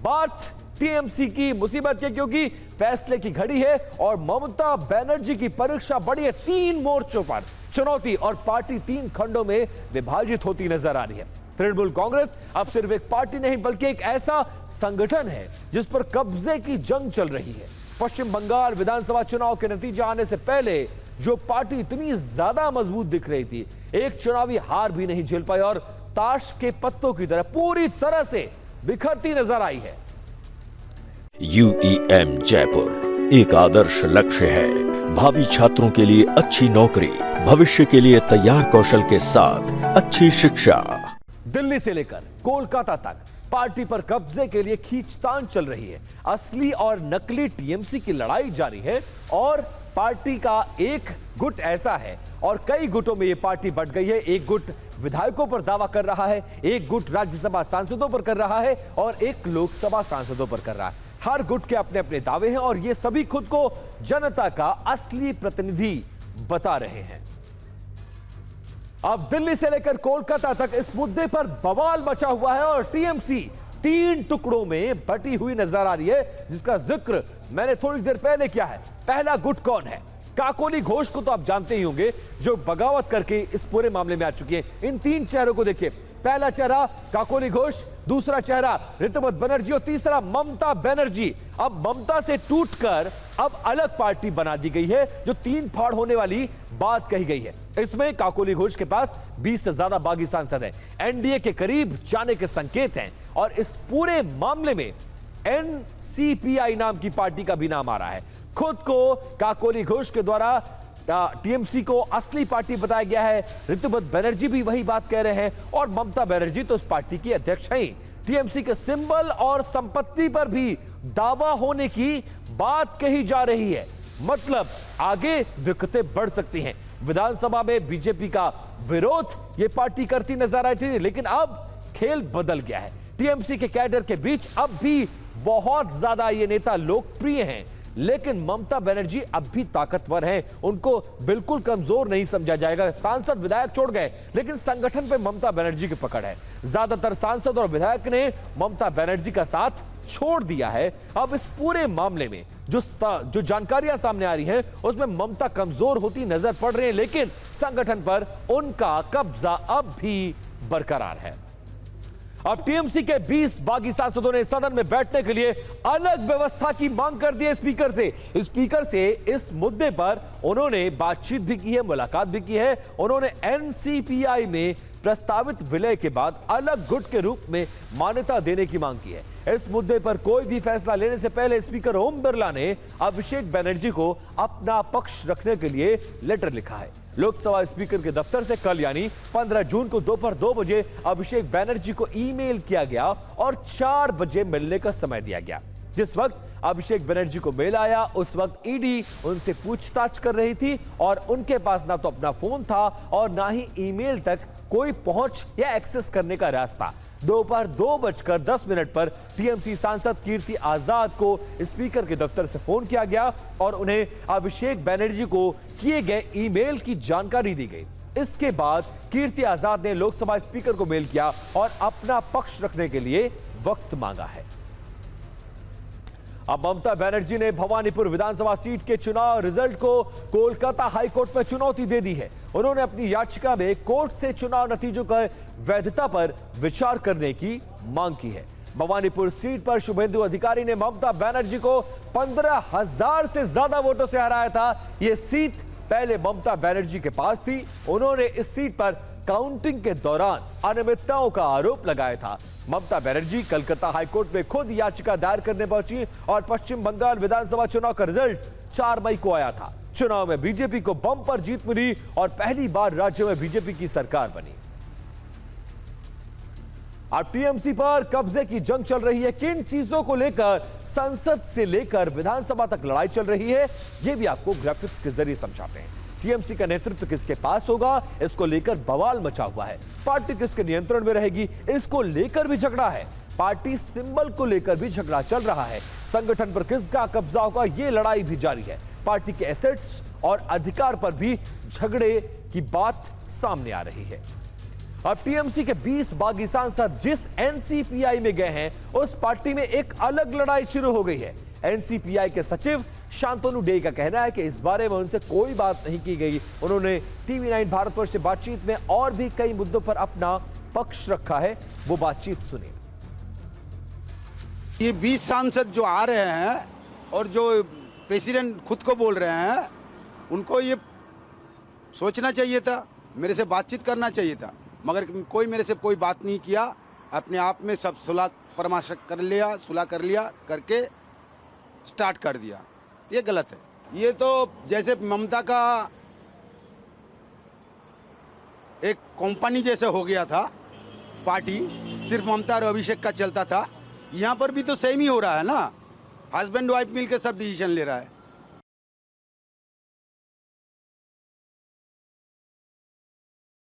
बात टीएमसी की मुसीबत की, क्योंकि फैसले की घड़ी है और ममता बनर्जी की परीक्षा बड़ी है। 3 मोर्चों पर चुनौती और पार्टी 3 खंडों में विभाजित होती नजर आ रही है। तृणमूल कांग्रेस अब सिर्फ एक पार्टी नहीं बल्कि एक ऐसा संगठन है जिस पर कब्जे की जंग चल रही है। पश्चिम बंगाल विधानसभा चुनाव के नतीजे आने से पहले जो पार्टी इतनी ज्यादा मजबूत दिख रही थी, एक चुनावी हार भी नहीं झेल पाई और ताश के पत्तों की तरह पूरी तरह से बिखरती नजर आई है। UEM जयपुर एक आदर्श लक्ष्य है। भावी छात्रों के लिए अच्छी नौकरी, भविष्य के लिए तैयार कौशल के साथ अच्छी शिक्षा। दिल्ली से लेकर कोलकाता तक पार्टी पर कब्जे के लिए खींचतान चल रही है। असली और नकली टीएमसी की लड़ाई जारी है और पार्टी का एक गुट ऐसा है और कई गुटों में यह पार्टी बंट गई है। एक गुट विधायकों पर दावा कर रहा है, एक गुट राज्यसभा सांसदों पर कर रहा है और एक लोकसभा सांसदों पर कर रहा है। हर गुट के अपने अपने दावे हैं और ये सभी खुद को जनता का असली प्रतिनिधि बता रहे हैं। अब दिल्ली से लेकर कोलकाता तक इस मुद्दे पर बवाल मचा हुआ है और टीएमसी 3 टुकड़ों में बटी हुई नजर आ रही है, जिसका जिक्र मैंने थोड़ी देर पहले किया है। पहला गुट कौन है? काकोली घोष को तो आप जानते ही होंगे, जो बगावत करके इस पूरे मामले में आ चुकी है। इन 3 चेहरों को देखिए, पहला चेहरा काकोली घोष, दूसरा चेहरा ऋतुपत बनर्जी और तीसरा ममता बनर्जी। अब ममता से टूटकर अब अलग पार्टी बना दी गई है, जो 3 फाड़ होने वाली बात कही गई है। इसमें काकोली घोष के पास 20 से ज्यादा बागी सांसद हैं, एनडीए के करीब जाने के संकेत हैं और इस पूरे मामले में एनसीपीआई नाम की पार्टी का भी नाम आ रहा है। खुद को काकोली घोष के द्वारा टीएमसी को असली पार्टी बताया गया है। ऋतुपत बनर्जी भी वही बात कह रहे हैं और ममता बनर्जी तो इस पार्टी की अध्यक्ष हैं। टीएमसी के सिंबल और संपत्ति पर भी दावा होने की बात कही जा रही है। मतलब आगे दिक्कतें बढ़ सकती हैं। विधानसभा में बीजेपी का विरोध ये पार्टी करती नजर आई थी, लेकिन अब खेल बदल गया है। टीएमसी के कैडर के बीच अब भी बहुत ज्यादा ये नेता लोकप्रिय हैं, लेकिन ममता बनर्जी अब भी ताकतवर हैं। उनको बिल्कुल कमजोर नहीं समझा जाएगा। सांसद विधायक छोड़ गए, लेकिन संगठन पे ममता बनर्जी की पकड़ है। ज्यादातर सांसद और विधायक ने ममता बनर्जी का साथ छोड़ दिया है। अब इस पूरे मामले में जो जानकारियां सामने आ रही हैं, उसमें ममता कमजोर होती नजर पड़ रही है, लेकिन संगठन पर उनका कब्जा अब भी बरकरार है। अब टीएमसी के 20 बागी सांसदों ने सदन में बैठने के लिए अलग व्यवस्था की मांग कर दी है स्पीकर से। स्पीकर से इस मुद्दे पर उन्होंने बातचीत भी की है, मुलाकात भी की है। उन्होंने एनसीपीआई में प्रस्तावित विलय के बाद अलग गुट के रूप में मान्यता देने की मांग की है। इस मुद्दे पर कोई भी फैसला लेने से पहले स्पीकर ओम बिरला ने अभिषेक बनर्जी को अपना पक्ष रखने के लिए लेटर लिखा है। लोकसभा स्पीकर के दफ्तर से कल यानी 15 जून को दोपहर 2 बजे अभिषेक बनर्जी को ईमेल किया गया और 4 बजे मिलने का समय दिया गया। जिस वक्त अभिषेक बनर्जी को मेल आया, उस वक्त ईडी उनसे पूछताछ कर रही थी और उनके पास ना तो अपना फोन था और ना ही ईमेल तक कोई पहुंच या एक्सेस करने का रास्ता। दोपहर 2:10 पर टीएमसी सांसद कीर्ति आजाद को स्पीकर के दफ्तर से फोन किया गया और उन्हें अभिषेक बनर्जी को किए गए ईमेल की जानकारी दी गई। इसके बाद कीर्ति आजाद ने लोकसभा स्पीकर को मेल किया और अपना पक्ष रखने के लिए वक्त मांगा है। अब ममता बनर्जी ने भवानीपुर विधानसभा सीट के चुनाव रिजल्ट को कोलकाता हाईकोर्ट में चुनौती दे दी है। उन्होंने अपनी याचिका में कोर्ट से चुनाव नतीजों की वैधता पर विचार करने की मांग की है। भवानीपुर सीट पर शुभेंदु अधिकारी ने ममता बनर्जी को 15,000 से ज्यादा वोटों से हराया था। यह सीट पहले ममता बनर्जी के पास थी। उन्होंने इस सीट पर काउंटिंग के दौरान अनियमितताओं का आरोप लगाया था। ममता बनर्जी कलकत्ता हाईकोर्ट में खुद याचिका दायर करने पहुंची और पश्चिम बंगाल विधानसभा चुनाव का रिजल्ट 4 मई को आया था। चुनाव में बीजेपी को बम्पर जीत मिली और पहली बार राज्य में बीजेपी की सरकार बनी। अब टीएमसी पर कब्जे की जंग चल रही है। किन चीजों को लेकर संसद से लेकर विधानसभा तक लड़ाई चल रही है, यह भी आपको ग्राफिक्स के जरिए समझाते हैं। टीएमसी का नेतृत्व किसके पास होगा, इसको लेकर बवाल मचा हुआ है। पार्टी किसके नियंत्रण में रहेगी, इसको लेकर भी झगड़ा है। पार्टी सिंबल को लेकर भी झगड़ा चल रहा है। संगठन पर किसका कब्जा होगा, यह लड़ाई भी जारी है। पार्टी के एसेट्स और अधिकार पर भी झगड़े की बात सामने आ रही है। अब टीएमसी के 20 बागी सांसद जिस एनसीपीआई में गए हैं, उस पार्टी में एक अलग लड़ाई शुरू हो गई है। एनसीपीआई के सचिव शांतनु डे का कहना है कि इस बारे में उनसे कोई बात नहीं की गई। उन्होंने टीवी9 भारतवर्ष से बातचीत में और भी कई मुद्दों पर अपना पक्ष रखा है। वो बातचीत सुनिए। ये 20 सांसद जो आ रहे हैं और जो प्रेसिडेंट खुद को बोल रहे हैं, उनको ये सोचना चाहिए था, मेरे से बातचीत करना चाहिए था, मगर कोई मेरे से कोई बात नहीं किया। अपने आप में सब सुलह परामर्श कर लिया, सुलह कर लिया, करके स्टार्ट कर दिया। ये गलत है। ये तो जैसे ममता का एक कंपनी जैसे हो गया था, पार्टी सिर्फ ममता और अभिषेक का चलता था। यहाँ पर भी तो सेम ही हो रहा है ना, हस्बैंड वाइफ मिलकर सब डिसीजन ले रहा है।